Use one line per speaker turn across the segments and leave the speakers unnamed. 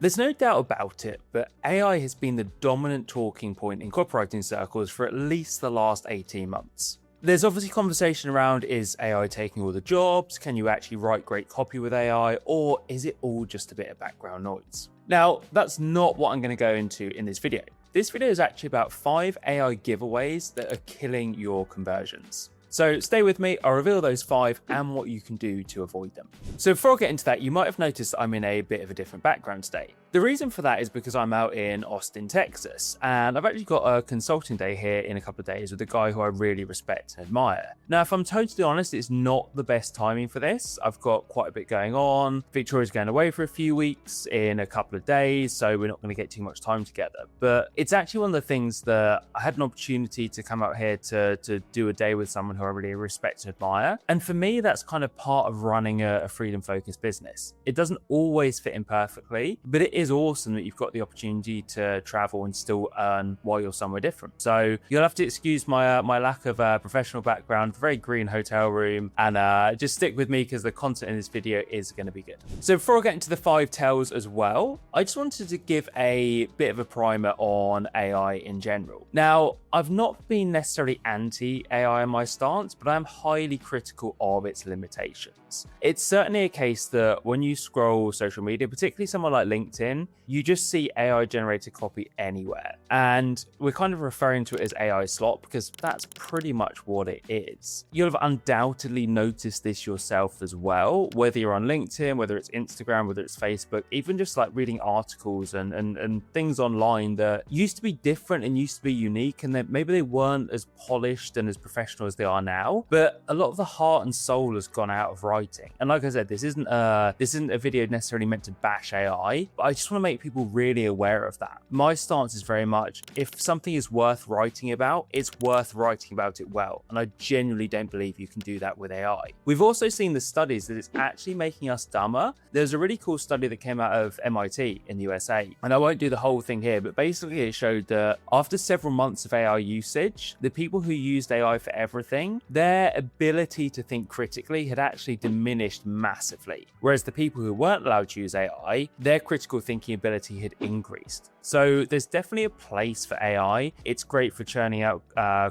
There's no doubt about it, but AI has been the dominant talking point in copywriting circles for at least the last 18 months. There's obviously conversation around, is AI taking all the jobs? Can you actually write great copy with AI? Or is it all just a bit of background noise? Now, that's not what I'm going to go into in this video. This video is actually about 5 AI giveaways that are killing your conversions. So stay with me, I'll reveal those 5 and what you can do to avoid them. So before I get into that, you might have noticed that I'm in a bit of a different background today. The reason for that is because I'm out in Austin, Texas, and I've actually got a consulting day here in a couple of days with a guy who I really respect and admire. Now, if I'm totally honest, it's not the best timing for this. I've got quite a bit going on. Victoria's going away for a few weeks in a couple of days, so we're not going to get too much time together. But it's actually one of the things that I had an opportunity to come out here to do a day with someone who I really respect and admire. And for me, that's kind of part of running a freedom-focused business. It doesn't always fit in perfectly, but it is awesome that you've got the opportunity to travel and still earn while you're somewhere different. So you'll have to excuse my lack of professional background, very green hotel room, and just stick with me because the content in this video is going to be good. So before I get into the 5 tells as well, I just wanted to give a bit of a primer on AI in general. Now, I've not been necessarily anti-AI in my stance, but I'm highly critical of its limitations. It's certainly a case that when you scroll social media, particularly someone like LinkedIn, you just see AI generated copy anywhere. And we're kind of referring to it as AI slop because that's pretty much what it is. You'll have undoubtedly noticed this yourself as well, whether you're on LinkedIn, whether it's Instagram, whether it's Facebook, even just like reading articles and things online that used to be different and used to be unique, and that maybe they weren't as polished and as professional as they are now, but a lot of the heart and soul has gone out of writing. And like I said, this isn't a video necessarily meant to bash AI, but I just want to make people really aware of that. My stance is very much, if something is worth writing about, it's worth writing about it well. And I genuinely don't believe you can do that with AI. We've also seen the studies that it's actually making us dumber. There's a really cool study that came out of MIT in the USA, and I won't do the whole thing here, but basically it showed that after several months of AI usage, the people who used AI for everything, their ability to think critically had actually diminished massively. Whereas the people who weren't allowed to use AI, their critical thinking ability had increased. So there's definitely a place for AI. It's great for churning out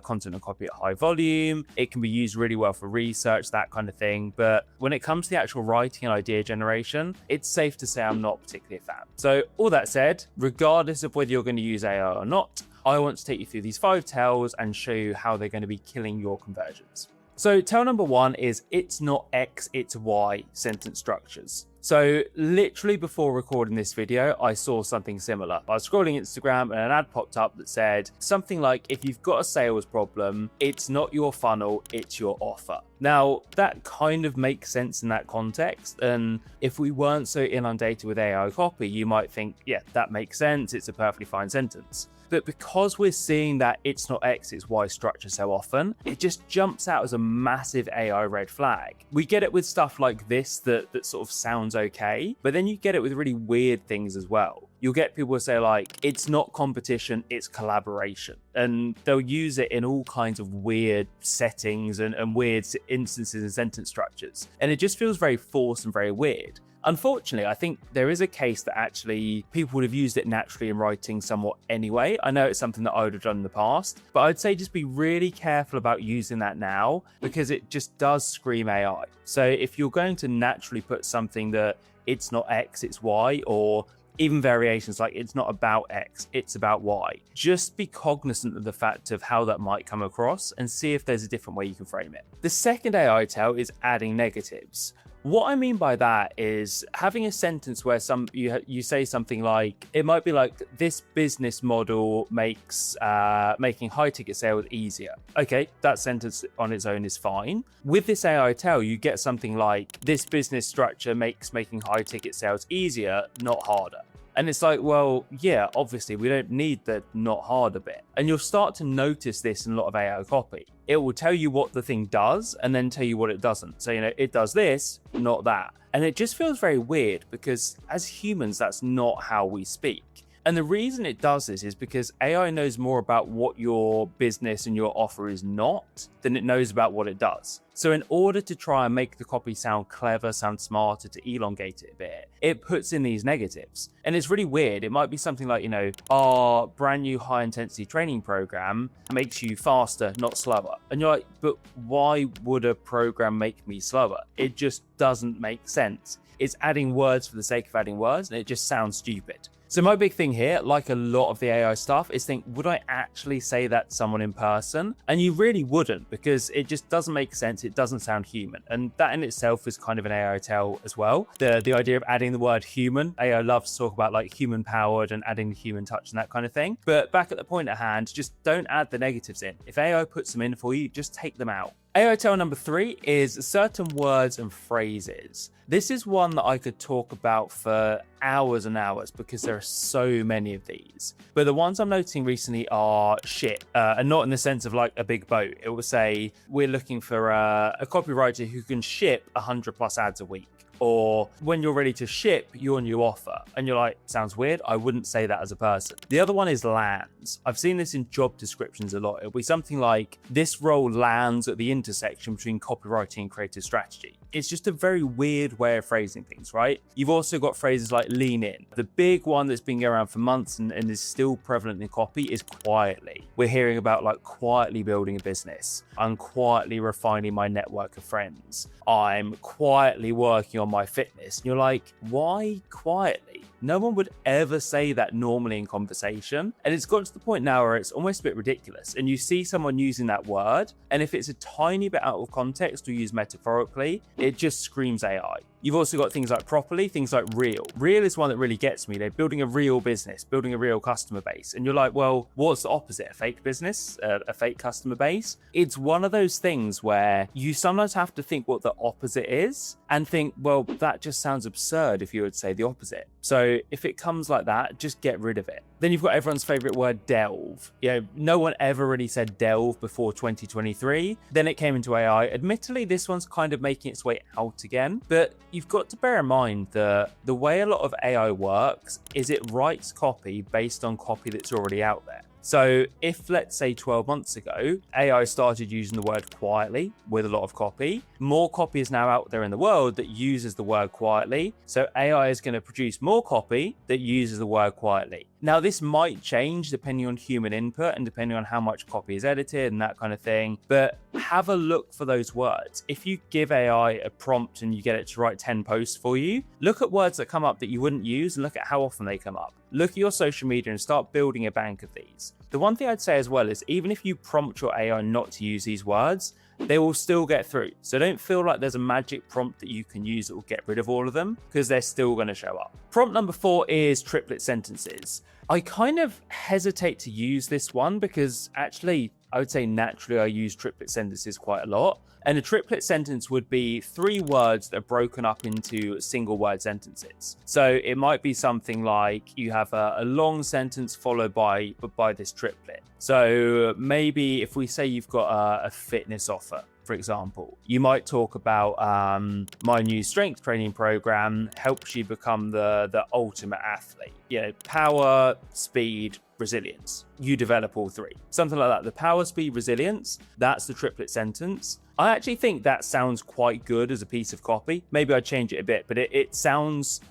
content and copy at high volume. It can be used really well for research, that kind of thing. But when it comes to the actual writing and idea generation, it's safe to say I'm not particularly a fan. So all that said, regardless of whether you're going to use AI or not, I want to take you through these 5 tells and show you how they're going to be killing your conversions. So tell number 1 is it's not X, it's Y sentence structures. So literally before recording this video, I saw something similar. I was scrolling Instagram and an ad popped up that said something like, if you've got a sales problem, it's not your funnel, it's your offer. Now, that kind of makes sense in that context. And if we weren't so inundated with AI copy, you might think, yeah, that makes sense. It's a perfectly fine sentence. But because we're seeing that it's not X, it's Y structure so often, it just jumps out as a massive AI red flag. We get it with stuff like this that sort of sounds okay, but then you get it with really weird things as well. You'll get people say like, it's not competition, it's collaboration. And they'll use it in all kinds of weird settings and weird instances and sentence structures. And it just feels very forced and very weird. Unfortunately, I think there is a case that actually people would have used it naturally in writing somewhat anyway. I know it's something that I would have done in the past, but I'd say just be really careful about using that now because it just does scream AI. So if you're going to naturally put something that it's not X, it's Y, or even variations like it's not about X, it's about Y, just be cognizant of the fact of how that might come across and see if there's a different way you can frame it. The second AI tell is adding negatives. What I mean by that is having a sentence where you say something like, it might be like, this business model makes making high ticket sales easier. Okay, that sentence on its own is fine. With this AI tell, you get something like, this business structure makes making high ticket sales easier, not harder. And it's like, well, yeah, obviously we don't need the not harder bit. And you'll start to notice this in a lot of AI copy. It will tell you what the thing does and then tell you what it doesn't. So, it does this, not that. And it just feels very weird because as humans, that's not how we speak. And the reason it does this is because AI knows more about what your business and your offer is not than it knows about what it does. So in order to try and make the copy sound clever, sound smarter, to elongate it a bit, it puts in these negatives. And it's really weird. It might be something like, our brand new high intensity training program makes you faster, not slower. And you're like, but why would a program make me slower? It just doesn't make sense. It's adding words for the sake of adding words, and it just sounds stupid. So my big thing here, like a lot of the AI stuff, is think, would I actually say that to someone in person? And you really wouldn't, because it just doesn't make sense. It doesn't sound human. And that in itself is kind of an AI tale as well. The idea of adding the word human, AI loves to talk about like human powered and adding the human touch and that kind of thing. But back at the point at hand, just don't add the negatives in. If AI puts them in for you, just take them out. AI tale number 3 is certain words and phrases. This is one that I could talk about for hours and hours because there are so many of these. But the ones I'm noticing recently are shit, and not in the sense of like a big boat. It will say, we're looking for a copywriter who can ship 100 plus ads a week. Or when you're ready to ship your new offer. And you're like, sounds weird. I wouldn't say that as a person. The other one is lands. I've seen this in job descriptions a lot. It'll be something like, this role lands at the intersection between copywriting and creative strategy. It's just a very weird way of phrasing things, right? You've also got phrases like lean in. The big one that's been going around for months and is still prevalent in copy is quietly. We're hearing about like quietly building a business. I'm quietly refining my network of friends. I'm quietly working on my fitness. And you're like, why quietly? No one would ever say that normally in conversation. And it's got to the point now where it's almost a bit ridiculous. And you see someone using that word, and if it's a tiny bit out of context or used metaphorically, it just screams AI. You've also got things like properly, things like real. Real is one that really gets me. They're building a real business, building a real customer base. And you're like, well, what's the opposite? A fake business, a fake customer base? It's one of those things where you sometimes have to think what the opposite is and think, well, that just sounds absurd if you would say the opposite. So if it comes like that, just get rid of it. Then you've got everyone's favorite word, delve. No one ever really said delve before 2023. Then it came into AI. Admittedly, this one's kind of making its way out again, but you've got to bear in mind that the way a lot of AI works is it writes copy based on copy that's already out there. So if, let's say 12 months ago, AI started using the word quietly with a lot of copy, more copy is now out there in the world that uses the word quietly. So AI is going to produce more copy that uses the word quietly. Now, this might change depending on human input and depending on how much copy is edited and that kind of thing. But have a look for those words. If you give AI a prompt and you get it to write 10 posts for you, look at words that come up that you wouldn't use and look at how often they come up. Look at your social media and start building a bank of these. The one thing I'd say as well is even if you prompt your AI not to use these words, they will still get through. So don't feel like there's a magic prompt that you can use that will get rid of all of them, because they're still going to show up. Prompt number 4 is triplet sentences. I kind of hesitate to use this one because actually I would say naturally I use triplet sentences quite a lot. And a triplet sentence would be 3 words that are broken up into single word sentences. So it might be something like you have a long sentence followed by this triplet. So maybe if we say you've got a fitness offer, for example, you might talk about my new strength training program helps you become the ultimate athlete. Power, speed, resilience. You develop all 3. Something like that. The power, speed, resilience, that's the triplet sentence. I actually think that sounds quite good as a piece of copy. Maybe I'd change it a bit, but it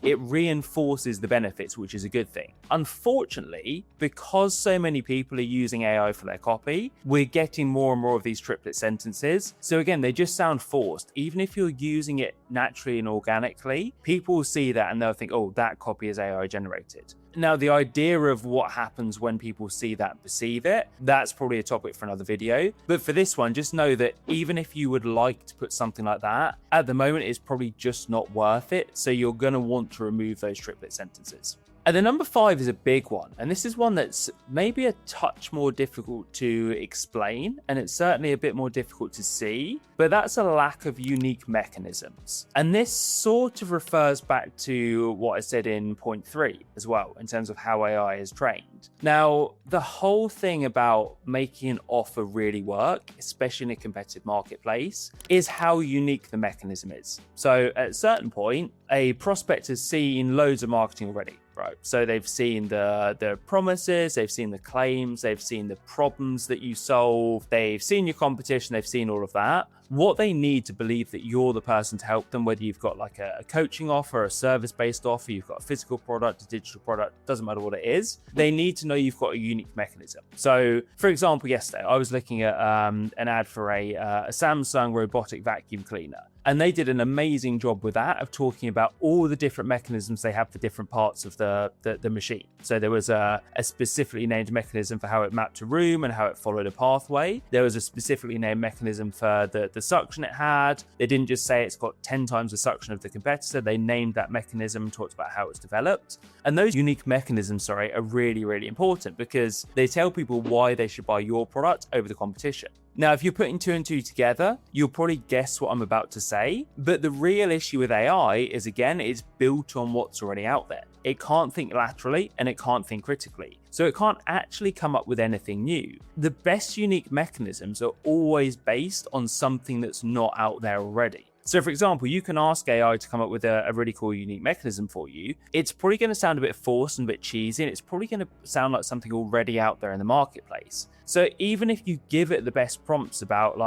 reinforces the benefits, which is a good thing. Unfortunately, because so many people are using AI for their copy, we're getting more and more of these triplet sentences. So again, they just sound forced. Even if you're using it naturally and organically, people will see that and they'll think, oh, that copy is AI generated. Now, the idea of what happens when people see that and perceive it, that's probably a topic for another video. But for this one, just know that even if you would like to put something like that, at the moment, it's probably just not worth it. So you're going to want to remove those triplet sentences. And then number 5 is a big one. And this is one that's maybe a touch more difficult to explain. And it's certainly a bit more difficult to see. But that's a lack of unique mechanisms. And this sort of refers back to what I said in point 3 as well, in terms of how AI is trained. Now, the whole thing about making an offer really work, especially in a competitive marketplace, is how unique the mechanism is. So at a certain point, a prospect has seen loads of marketing already. right? So they've seen the promises, they've seen the claims, they've seen the problems that you solve, they've seen your competition, they've seen all of that. What they need to believe that you're the person to help them, whether you've got like a coaching offer, a service-based offer, you've got a physical product, a digital product, doesn't matter what it is, they need to know you've got a unique mechanism. So for example, yesterday I was looking at an ad for a Samsung robotic vacuum cleaner. And they did an amazing job with that of talking about all the different mechanisms they have for different parts of the machine. So there was a specifically named mechanism for how it mapped a room and how it followed a pathway. There was a specifically named mechanism for the suction it had. They didn't just say it's got 10 times the suction of the competitor. They named that mechanism, talked about how it's developed. And those unique mechanisms, are really, really important because they tell people why they should buy your product over the competition. Now, if you're putting two and two together, you'll probably guess what I'm about to say. But the real issue with AI is, again, it's built on what's already out there. It can't think laterally and it can't think critically. So it can't actually come up with anything new. The best unique mechanisms are always based on something that's not out there already. So for example, you can ask AI to come up with a really cool unique mechanism for you. It's probably going to sound a bit forced and a bit cheesy, and it's probably going to sound like something already out there in the marketplace. So even if you give it the best prompts about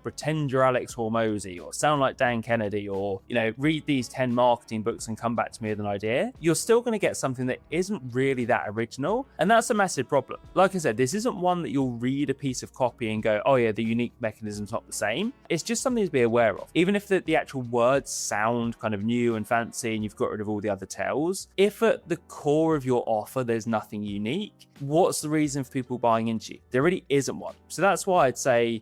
pretend you're Alex Hormozy or sound like Dan Kennedy or, read these 10 marketing books and come back to me with an idea, you're still going to get something that isn't really that original. And that's a massive problem. Like I said, this isn't one that you'll read a piece of copy and go, oh yeah, the unique mechanism's not the same. It's just something to be aware of. Even if the actual words sound kind of new and fancy and you've got rid of all the other tells, if at the core of your offer there's nothing unique, what's the reason for people buying into you? There really isn't one. So that's why I'd say,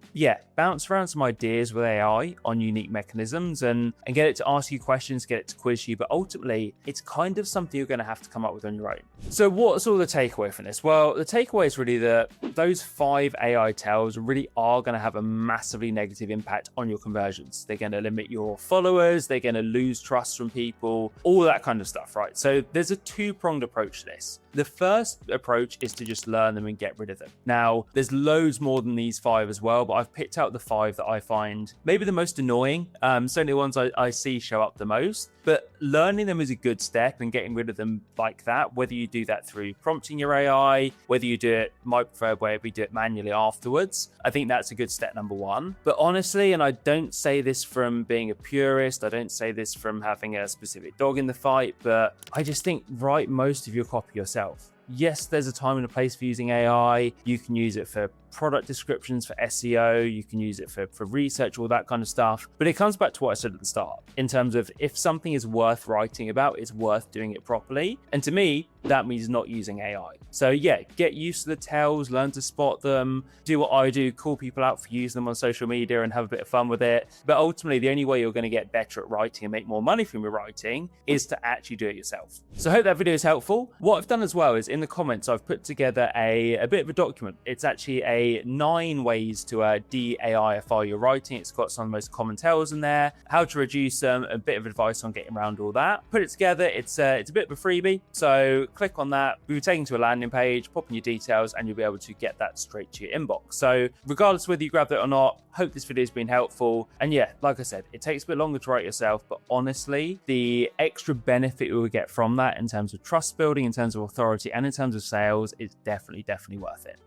bounce around some ideas with AI on unique mechanisms and get it to ask you questions, get it to quiz you, but ultimately it's kind of something you're going to have to come up with on your own. So what's all the takeaway from this? Well, the takeaway is really that those 5 AI tells really are going to have a massively negative impact on your conversions. They're going to limit your followers, they're going to lose trust from people, all that kind of stuff, right? So there's a 2-pronged approach to this. The first approach is to just learn them and get rid of them. Now, there's loads more than these 5 as well, but I've picked out the 5 that I find maybe the most annoying, certainly the ones I see show up the most. But learning them is a good step and getting rid of them like that, whether you do that through prompting your AI, whether you do it, my preferred way would be do it manually afterwards. I think that's a good step number 1. But honestly, and I don't say this from being a purist, I don't say this from having a specific dog in the fight, but I just think write most of your copy yourself. Yes, there's a time and a place for using AI. You can use it for product descriptions, for SEO, you can use it for research, all that kind of stuff. But it comes back to what I said at the start, in terms of if something is worth writing about, it's worth doing it properly. And to me, that means not using AI. So get used to the tells, learn to spot them, do what I do, call people out for using them on social media and have a bit of fun with it. But ultimately, the only way you're going to get better at writing and make more money from your writing is to actually do it yourself. So I hope that video is helpful. What I've done as well is in the comments, I've put together a bit of a document. It's actually a 9 ways to de-AIify your writing. It's got some of the most common tells in there, how to reduce them, a bit of advice on getting around all that. Put it together. It's a bit of a freebie. So click on that. We'll be taken to a landing page, pop in your details, and you'll be able to get that straight to your inbox. So regardless of whether you grab that or not, hope this video has been helpful. And like I said, it takes a bit longer to write yourself, but honestly, the extra benefit we will get from that in terms of trust building, in terms of authority, and in terms of sales is definitely worth it.